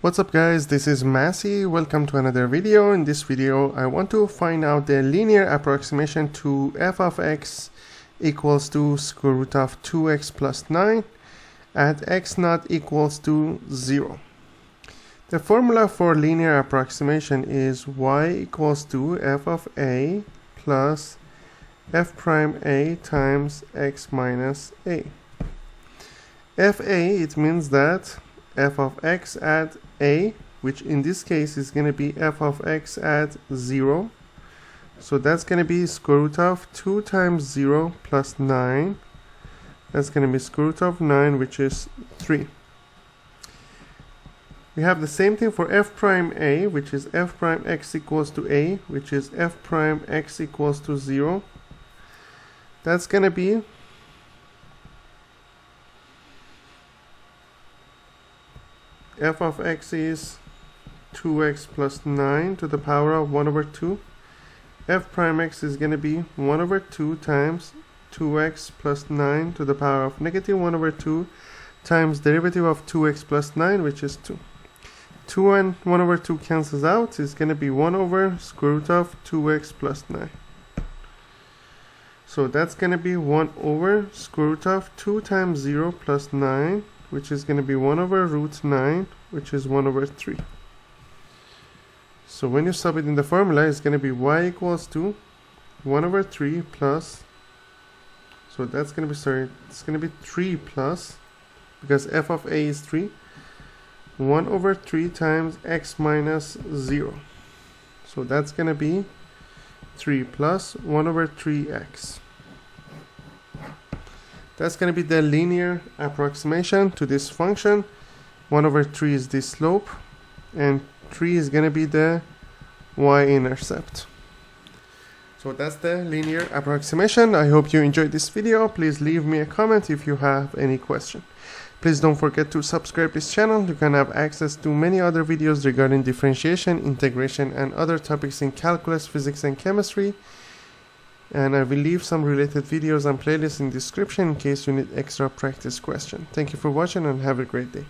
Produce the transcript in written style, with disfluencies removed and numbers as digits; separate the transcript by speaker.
Speaker 1: What's up guys, this is Massey. Welcome to another video. In this video I want to find out the linear approximation to f of x equals to square root of 2x plus 9 at x not equals to 0. The formula for linear approximation is y equals to f of a plus f prime a times x minus a. fa, it means that f of x at a, which in this case is going to be f of x at 0. So that's going to be square root of 2 times 0 plus 9. That's going to be square root of 9, which is 3. We have the same thing for f prime a, which is f prime x equals to a, which is f prime x equals to 0. That's going to be f of x is 2x plus 9 to the power of 1 over 2. F prime x is going to be 1 over 2 times 2x plus 9 to the power of negative 1 over 2 times derivative of 2x plus 9, which is 2. 2 and 1 over 2 cancels out. It's going to be 1 over square root of 2x plus 9. So that's going to be 1 over square root of 2 times 0 plus 9, which is going to be 1 over root 9, which is 1 over 3. So when you sub it in the formula, it's going to be y equals to 1 over 3 plus, so that's going to be, it's going to be 3 plus, because f of a is 3, 1 over 3 times x minus 0. So that's going to be 3 plus 1 over 3x. That's going to be the linear approximation to this function. 1 over 3 is the slope, and 3 is going to be the y-intercept. So that's the linear approximation. I hope you enjoyed this video. Please leave me a comment if you have any question. Please don't forget to subscribe this channel. You can have access to many other videos regarding differentiation, integration, and other topics in calculus, physics, and chemistry. And I will leave some related videos and playlists in the description in case you need extra practice question. Thank you for watching and have a great day.